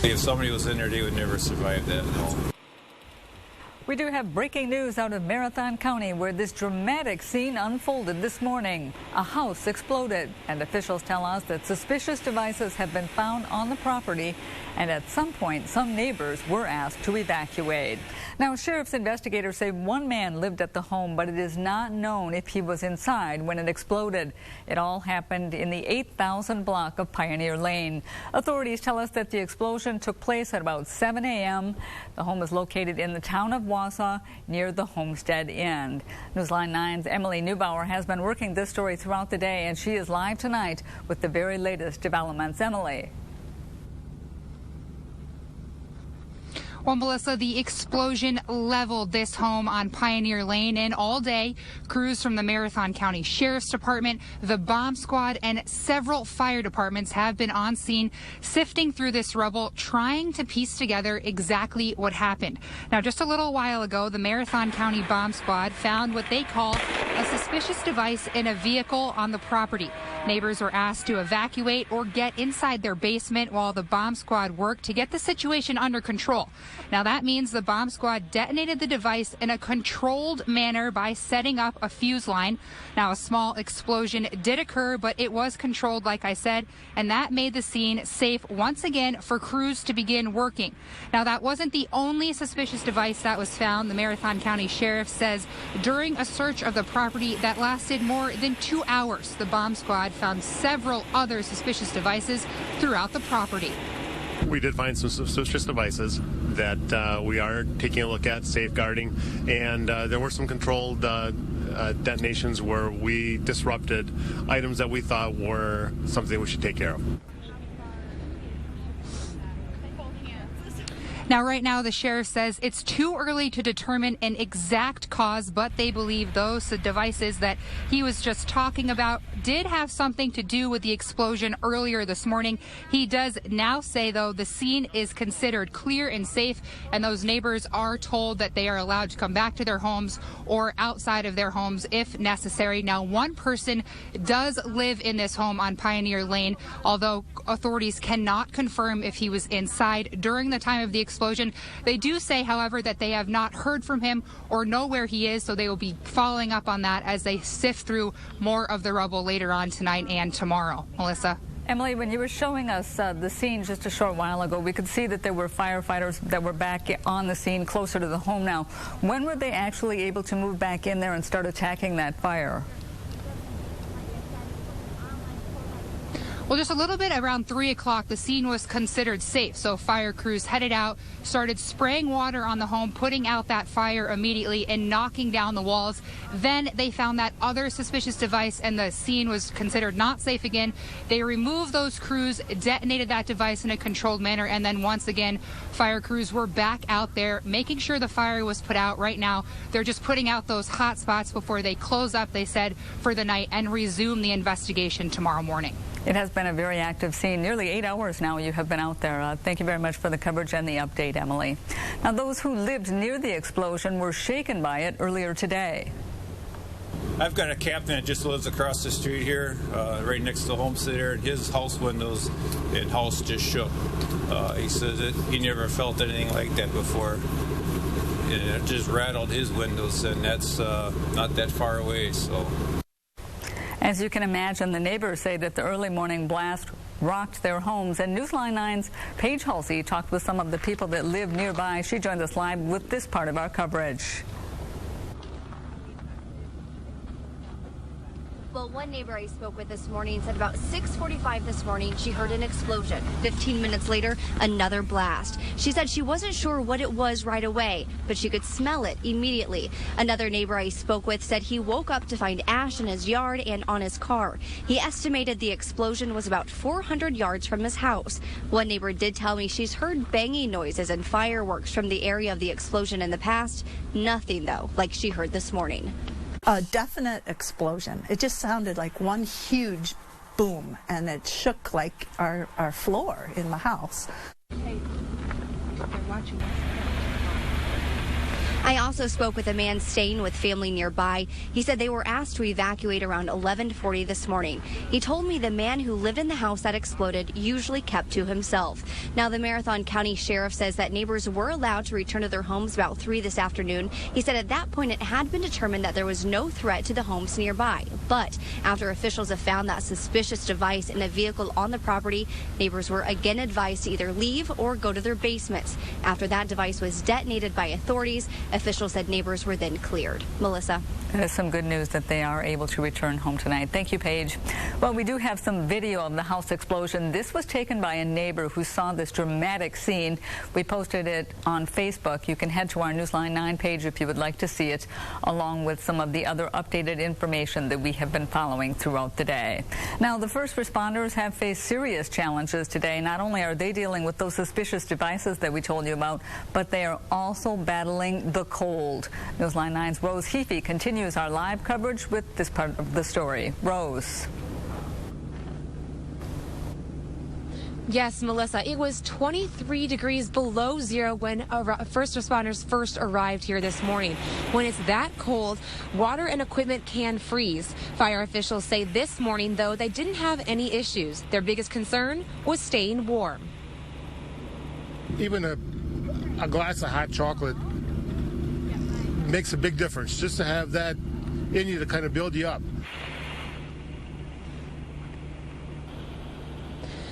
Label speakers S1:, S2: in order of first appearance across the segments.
S1: If somebody was in there, they would never survive that. No.
S2: We do have breaking news out of Marathon County where this dramatic scene unfolded this morning. A house exploded, and officials tell us that suspicious devices have been found on the property, and at some point some neighbors were asked to evacuate. Now, sheriff's investigators say one man lived at the home, but it is not known if he was inside when it exploded. It all happened in the 8,000 block of Pioneer Lane. Authorities tell us that the explosion took place at about 7 a.m. The home is located in the town of Wausau near the Homestead Inn. Newsline 9's Emily Neubauer has been working this story throughout the day, and she is live tonight with the very latest developments. Emily.
S3: Well, Melissa, the explosion leveled this home on Pioneer Lane, and all day, crews from the Marathon County Sheriff's Department, the bomb squad, and several fire departments have been on scene, sifting through this rubble, trying to piece together exactly what happened. Now, just a little while ago, the Marathon County bomb squad found what they call a suspicious device in a vehicle on the property. Neighbors were asked to evacuate or get inside their basement while the bomb squad worked to get the situation under control. Now, that means the bomb squad detonated the device in a controlled manner by setting up a fuse line. Now, a small explosion did occur, but it was controlled, like I said, and that made the scene safe once again for crews to begin working. Now, that wasn't the only suspicious device that was found. The Marathon County Sheriff says during a search of the property that lasted more than 2 hours, the bomb squad found several other suspicious devices throughout the property.
S4: We did find some suspicious devices that we are taking a look at, safeguarding, and there were some controlled detonations where we disrupted items that we thought were something we should take care of.
S3: Now, right now, the sheriff says it's too early to determine an exact cause, but they believe those devices that he was just talking about did have something to do with the explosion earlier this morning. He does now say, though, the scene is considered clear and safe, and those neighbors are told that they are allowed to come back to their homes or outside of their homes if necessary. Now, one person does live in this home on Pioneer Lane, although authorities cannot confirm if he was inside during the time of the explosion. They do say, however, that they have not heard from him or know where he is, so they will be following up on that as they sift through more of the rubble later on tonight and tomorrow. Melissa.
S2: Emily, when you were showing us the scene just a short while ago, we could see that there were firefighters that were back on the scene closer to the home now. When were they actually able to move back in there and start attacking that fire?
S3: Well, just a little bit around 3 o'clock, the scene was considered safe. So fire crews headed out, started spraying water on the home, putting out that fire immediately and knocking down the walls. Then they found that other suspicious device and the scene was considered not safe again. They removed those crews, detonated that device in a controlled manner, and then once again, fire crews were back out there making sure the fire was put out. Right now, they're just putting out those hot spots before they close up, they said, for the night and resume the investigation tomorrow morning.
S2: It has been a very active scene. Nearly 8 hours now you have been out there. Thank you very much for the coverage and the update, Emily. Now, those who lived near the explosion were shaken by it earlier today.
S1: I've got a captain that just lives across the street here, right next to the homestead there, and his house windows and house just shook. He says that he never felt anything like that before. And it just rattled his windows, and that's not that far away, so.
S2: As you can imagine, the neighbors say that the early morning blast rocked their homes. And Newsline 9's Paige Halsey talked with some of the people that live nearby. She joins us live with this part of our coverage.
S5: Well, one neighbor I spoke with this morning said about 6:45 this morning she heard an explosion. 15 minutes later, another blast. She said she wasn't sure what it was right away, but she could smell it immediately. Another neighbor I spoke with said he woke up to find ash in his yard and on his car. He estimated the explosion was about 400 yards from his house. One neighbor did tell me she's heard banging noises and fireworks from the area of the explosion in the past. Nothing, though, like she heard this morning.
S6: A definite explosion. It just sounded like one huge boom, and it shook like our floor in the house.
S3: Hey, they're watching us.
S5: I also spoke with a man staying with family nearby. He said they were asked to evacuate around 11:40 this morning. He told me the man who lived in the house that exploded usually kept to himself. Now, the Marathon County Sheriff says that neighbors were allowed to return to their homes about 3 this afternoon. He said at that point it had been determined that there was no threat to the homes nearby. But after officials have found that suspicious device in a vehicle on the property, neighbors were again advised to either leave or go to their basements. After that device was detonated by authorities, officials said neighbors were then cleared. Melissa.
S2: There's some good news that they are able to return home tonight. Thank you, Paige. Well, we do have some video of the house explosion. This was taken by a neighbor who saw this dramatic scene. We posted it on Facebook. You can head to our Newsline 9 page if you would like to see it, along with some of the other updated information that we have been following throughout the day. Now, the first responders have faced serious challenges today. Not only are they dealing with those suspicious devices that we told you about, but they are also battling the cold. Newsline 9's Rose Heafy continues our live coverage with this part of the story. Rose.
S7: Yes, Melissa, it was 23 degrees below zero when first responders first arrived here this morning. When it's that cold, water and equipment can freeze. Fire officials say this morning, though, they didn't have any issues. Their biggest concern was staying warm.
S8: Even a glass of hot chocolate makes a big difference, just to have that in you to kind of build you up.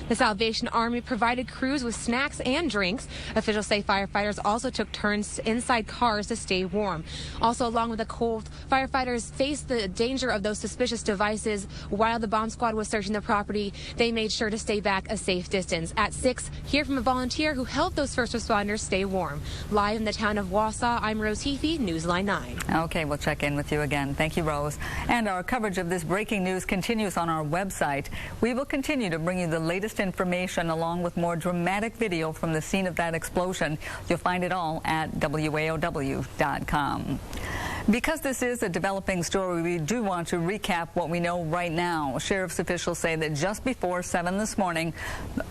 S7: The Salvation Army provided crews with snacks and drinks. Officials say firefighters also took turns inside cars to stay warm. Also, along with the cold, firefighters faced the danger of those suspicious devices. While the bomb squad was searching the property, they made sure to stay back a safe distance. At 6, hear from a volunteer who helped those first responders stay warm. Live in the town of Wausau, I'm Rose Heafy, Newsline 9.
S2: Okay, we'll check in with you again. Thank you, Rose. And our coverage of this breaking news continues on our website. We will continue to bring you the latest information along with more dramatic video from the scene of that explosion. You'll find it all at WAOW.com. Because this is a developing story, we do want to recap what we know right now. Sheriff's officials say that just before 7 this morning,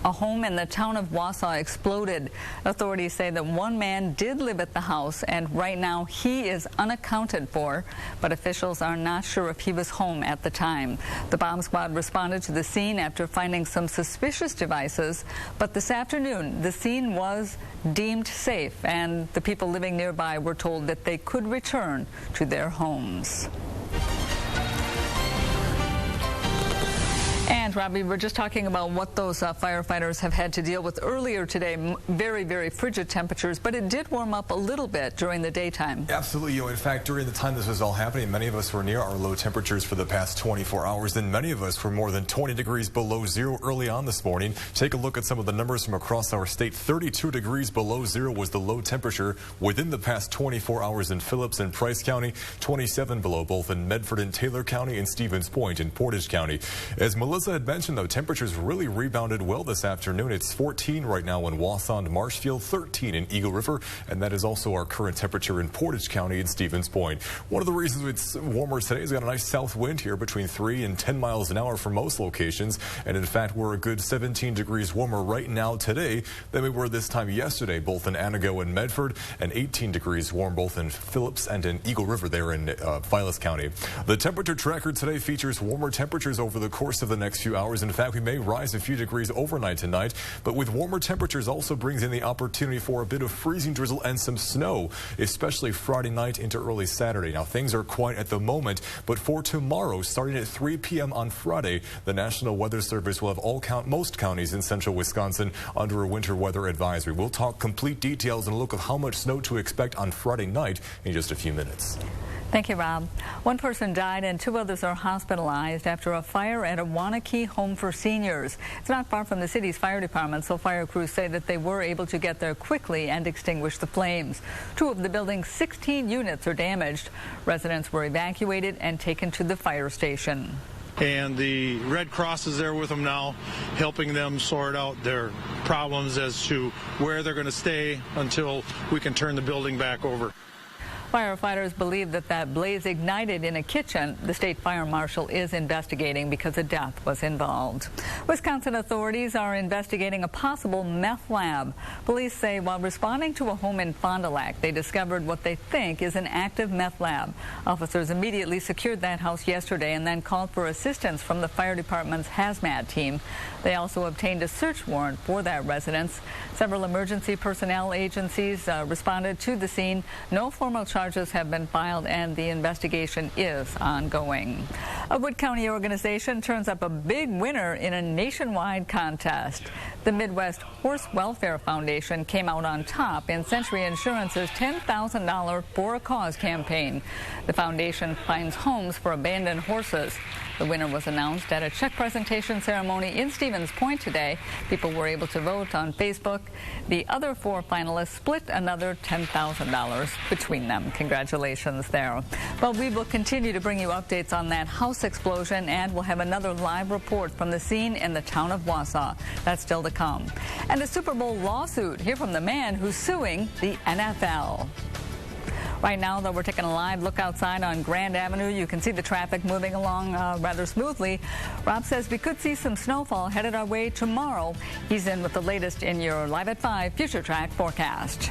S2: a home in the town of Wausau exploded. Authorities say that one man did live at the house, and right now he is unaccounted for, but officials are not sure if he was home at the time. The bomb squad responded to the scene after finding some suspicious devices, but this afternoon the scene was deemed safe, and the people living nearby were told that they could return to their homes. And Robbie, we're just talking about what those firefighters have had to deal with earlier today. Very, very frigid temperatures, but it did warm up a little bit during the daytime.
S9: Absolutely. In fact, during the time this was all happening, many of us were near our low temperatures for the past 24 hours, and many of us were more than 20 degrees below zero early on this morning. Take a look at some of the numbers from across our state. 32 degrees below zero was the low temperature within the past 24 hours in Phillips and Price County, 27 below both in Medford and Taylor County, and Stevens Point in Portage County. As Melissa had mentioned, though, temperatures really rebounded well this afternoon. It's 14 right now in Wausau and Marshfield, 13 in Eagle River, and that is also our current temperature in Portage County and Stevens Point. One of the reasons it's warmer today is we got a nice south wind here between 3 and 10 miles an hour for most locations, and in fact we're a good 17 degrees warmer right now today than we were this time yesterday, both in Anago and Medford, and 18 degrees warm both in Phillips and in Eagle River there in Vilas County. The temperature tracker today features warmer temperatures over the course of the next few hours. In fact, we may rise a few degrees overnight tonight, but with warmer temperatures also brings in the opportunity for a bit of freezing drizzle and some snow, especially Friday night into early Saturday. Now, things are quiet at the moment, but for tomorrow, starting at 3 p.m. on Friday, the National Weather Service will have most counties in central Wisconsin under a winter weather advisory. We'll talk complete details and a look of how much snow to expect on Friday night in just a few minutes.
S2: Thank you, Rob. One person died and 2 others are hospitalized after a fire at a Waunakee home for seniors. It's not far from the city's fire department, so fire crews say that they were able to get there quickly and extinguish the flames. 2 of the building's 16 units are damaged. Residents were evacuated and taken to the fire station.
S10: And the Red Cross is there with them now, helping them sort out their problems as to where they're going to stay until we can turn the building back over.
S2: Firefighters believe that blaze ignited in a kitchen. The state fire marshal is investigating because a death was involved. Wisconsin authorities are investigating a possible meth lab. Police say while responding to a home in Fond du Lac, they discovered what they think is an active meth lab. Officers immediately secured that house yesterday and then called for assistance from the fire department's hazmat team. They also obtained a search warrant for that residence. Several emergency personnel agencies responded to the scene. No formal charges have been filed and the investigation is ongoing. A Wood County organization turns up a big winner in a nationwide contest. The Midwest Horse Welfare Foundation came out on top in Century Insurance's $10,000 For a Cause campaign. The foundation finds homes for abandoned horses. The winner was announced at a check presentation ceremony in Stevens Point today. People were able to vote on Facebook. The other 4 finalists split another $10,000 between them. Congratulations there. Well, we will continue to bring you updates on that house explosion, and we'll have another live report from the scene in the town of Wausau. That's still to come. And a Super Bowl lawsuit. Hear from the man who's suing the NFL. Right now, though, we're taking a live look outside on Grand Avenue. You can see the traffic moving along rather smoothly. Rob says we could see some snowfall headed our way tomorrow. He's in with the latest in your Live at 5 Future Track forecast.